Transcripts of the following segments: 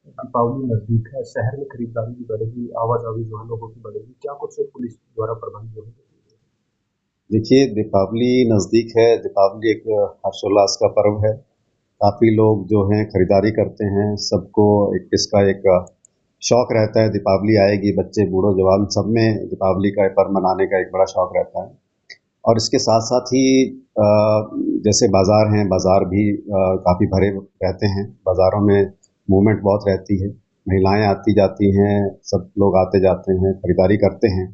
दीपावली नज़दीक है, शहर में खरीदारी भी बढ़ेगी, आवाजाही जो है लोगों की बढ़ेगी, क्या कुछ पुलिस द्वारा प्रबंध जो है? देखिए, दीपावली नज़दीक है। दीपावली एक हर्षोल्लास का पर्व है। काफ़ी लोग जो हैं खरीदारी करते हैं। सबको एक इसका एक शौक रहता है, दीपावली आएगी, बच्चे बूढ़ो जवान सब में दीपावली का पर्व मनाने का एक बड़ा शौक रहता है। और इसके साथ-साथ ही अ, जैसे बाज़ार हैं, बाज़ार भी काफ़ी भरे रहते हैं। बाज़ारों में मूवमेंट बहुत रहती है। महिलाएँ आती-जाती हैं, सब लोग आते-जाते हैं, खरीदारी करते हैं।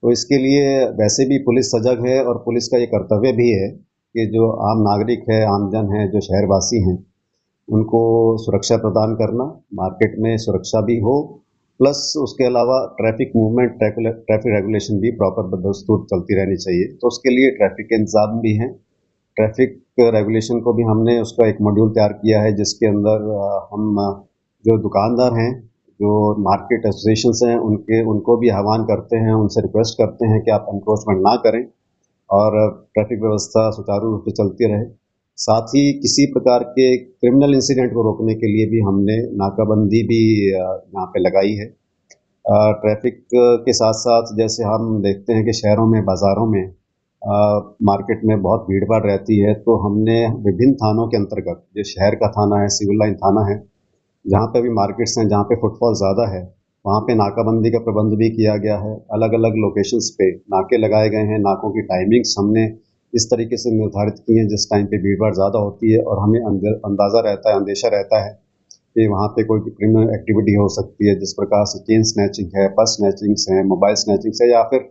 तो इसके लिए वैसे भी पुलिस सजग है और पुलिस का ये कर्तव्य भी है कि जो आम नागरिक है, आमजन है, जो शहरवासी हैं, उनको सुरक्षा प्रदान करना, मार्केट में सुरक्षा भी हो, प्लस उसके अलावा ट्रैफिक मूवमेंट, ट्रैफिक रेगुलेशन भी प्रॉपर बदस्तूर चलती रहनी चाहिए। तो उसके लिए ट्रैफिक के इंतजाम भी हैं। ट्रैफिक रेगुलेशन को भी हमने उसका एक मॉड्यूल तैयार किया है जिसके अंदर हम जो दुकानदार हैं, जो मार्केट एसोसिएशंस हैं, उनको भी आह्वान करते हैं, उनसे रिक्वेस्ट करते हैं कि आप एनक्रोचमेंट ना करें और ट्रैफिक व्यवस्था सुचारू रूप से चलती रहे। साथ ही किसी प्रकार के क्रिमिनल इंसिडेंट को रोकने के लिए भी हमने नाकाबंदी भी यहाँ पे लगाई है। ट्रैफिक के साथ-साथ जैसे हम देखते हैं कि शहरों में, बाज़ारों में मार्केट में बहुत भीड़-भाड़ रहती है, तो हमने विभिन्न थानों के अंतर्गत, जो शहर का थाना है, सिविल लाइन थाना है, जहाँ पे भी मार्केट्स हैं, जहाँ पे फुटफॉल ज़्यादा है, वहाँ पे नाकाबंदी का प्रबंध भी किया गया है। अलग-अलग लोकेशंस पे नाके लगाए गए हैं। नाकों की टाइमिंग्स हमने इस तरीके से निर्धारित की हैं जिस टाइम पे भीड़-भाड़ ज़्यादा होती है और हमें अंदाज़ा रहता है, अंदेशा रहता है कि वहाँ पे कोई क्रिमिनल एक्टिविटी हो सकती है, जिस प्रकार से चेन स्नैचिंग है, पर्स स्नैचिंग्स हैं, मोबाइल स्नैचिंग्स है या फिर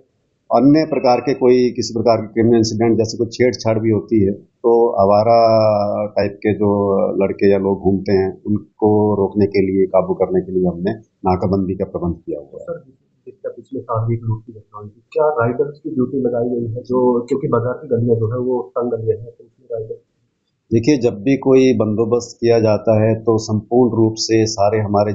अन्य प्रकार के कोई किसी प्रकार के क्रिमिनल इंसिडेंट जैसे कोई छेड़-छाड़ भी होती है, तो आवारा टाइप के जो लड़के या लोग घूमते हैं, उनको रोकने के लिए, काबू करने के लिए हमने नाकाबंदी का प्रबंध किया तो हुआ है। सर, जिसका पिछले साल भी एक लूट की घटना हुई थी, क्या राइडर्स की ड्यूटी लगाई गई है जो क्योंकि बाज़ार की गलियाँ जो है वो तंग गलियाँ हैं, तो उसमें राइडर देखिए, जब भी कोई बंदोबस्त किया जाता है, तो संपूर्ण रूप से सारे हमारे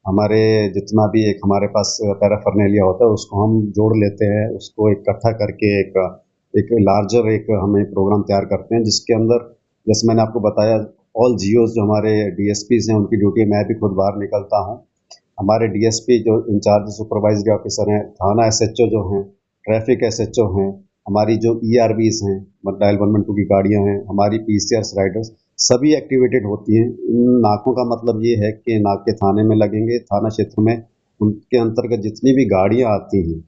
एक हमारे पास पैराफर्नेलिया होता है, उसको हम जोड़ लेते हैं, उसको इकट्ठा करके एक लार्जर एक हमें प्रोग्राम तैयार करते हैं, जिसके अंदर जैसे मैंने आपको बताया, ऑल जीओज़ जो हमारे डीएसपीज़ हैं, उनकी ड्यूटी मैं भी खुद बाहर निकलता हूँ। हमारे डीएसपी जो इंचार्ज सुपरवाइजरी ऑफिसर हैं, थाना एसएचओ जो हैं, ट्रैफिक एसएचओ हैं, हमारी जो ईआरबीज़ हैं, डायल 112 की गाड़ियाँ हैं, हमारी पीसीआर्स राइडर्स सभी एक्टिवेटेड होती हैं। इन नाकों का मतलब ये है कि नाके थाने में लगेंगे, थाना क्षेत्र में उनके अंतर्गत जितनी भी गाड़ियाँ आती हैं,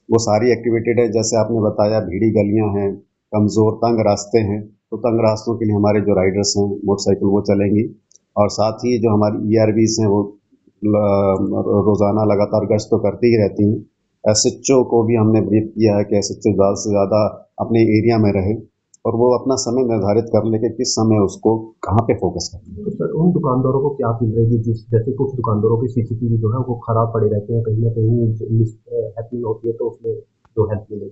वो सारी एक्टिवेटेड है। जैसे आपने बताया भीड़ी गलियाँ हैं, कमज़ोर तंग रास्ते हैं, तो तंग रास्तों के लिए हमारे जो राइडर्स हैं, मोटरसाइकिल वो चलेंगी और साथ ही जो हमारी ईआरबीज़ हैं, वो रोज़ाना लगातार गश्त तो करती ही रहती हैं। एसएचओ को भी हमने ब्रीफ किया है कि एसएचओ ज़्यादा से ज़्यादा अपने एरिया में रहे और वो अपना समय निर्धारित कर ले कि किस समय उसको कहाँ पे फोकस करना है। तो सर उन दुकानदारों को क्या अपील रहेगी जैसे कुछ दुकानदारों की सीसीटीवी जो है वो खराब पड़े रहते हैं, कहीं ना कहीं मिस हैपनिंग होती है तो उसमें जो हेल्प मिले।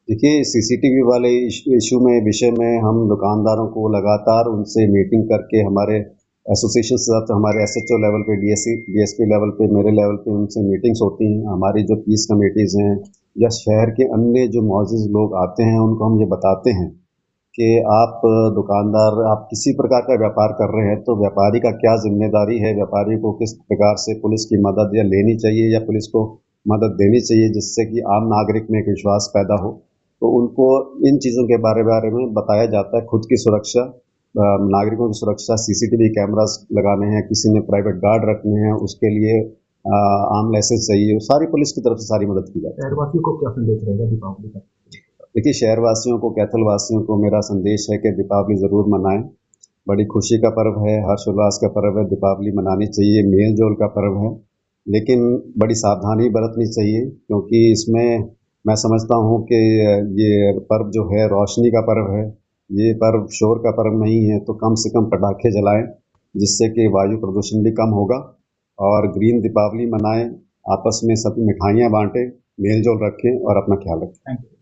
देखिए, सीसीटीवी वाले इशू में विषय में हम दुकानदारों को लगातार उनसे मीटिंग करके हमारे एसोसिएशन से साथ हमारे एसएचओ लेवल पे डीएसपी लेवल पे मेरे लेवल पे उनसे मीटिंग्स होती हैं। हमारी जो पीस कमेटीज़ हैं या शहर के अन्य जो मुअज़्ज़िज़ लोग आते हैं उनको हम ये बताते हैं कि आप दुकानदार आप किसी प्रकार का व्यापार कर रहे हैं तो व्यापारी का क्या ज़िम्मेदारी है, व्यापारी को किस प्रकार से पुलिस की मदद या लेनी चाहिए या पुलिस को मदद देनी चाहिए जिससे कि आम नागरिक में एक विश्वास पैदा हो। तो उनको इन चीज़ों के बारे में बताया जाता है। खुद की सुरक्षा, नागरिकों की सुरक्षा, सीसीटीवी कैमरास लगाने हैं, किसी ने प्राइवेट गार्ड रखने हैं, उसके लिए आर्म लाइसेंस चाहिए, सारी पुलिस की तरफ से सारी मदद की जाती है। शहरवासियों को क्या संदेश रहेगा दीपावली का? देखिए, शहरवासियों को, कैथल वासियों को मेरा संदेश है कि दीपावली ज़रूर मनाएं। बड़ी खुशी का पर्व है, हर्षोल्लास का पर्व है, दीपावली मनानी चाहिए, मेल जोल का पर्व है, लेकिन बड़ी सावधानी बरतनी चाहिए क्योंकि इसमें मैं समझता हूँ कि ये पर्व जो है रोशनी का पर्व है, ये पर्व शोर का पर्व नहीं है, तो कम से कम पटाखे जलाएं जिससे कि वायु प्रदूषण भी कम होगा और ग्रीन दीपावली मनाएं, आपस में सब मिठाइयाँ बांटें, मेल जोल रखें और अपना ख्याल रखें। Thank you.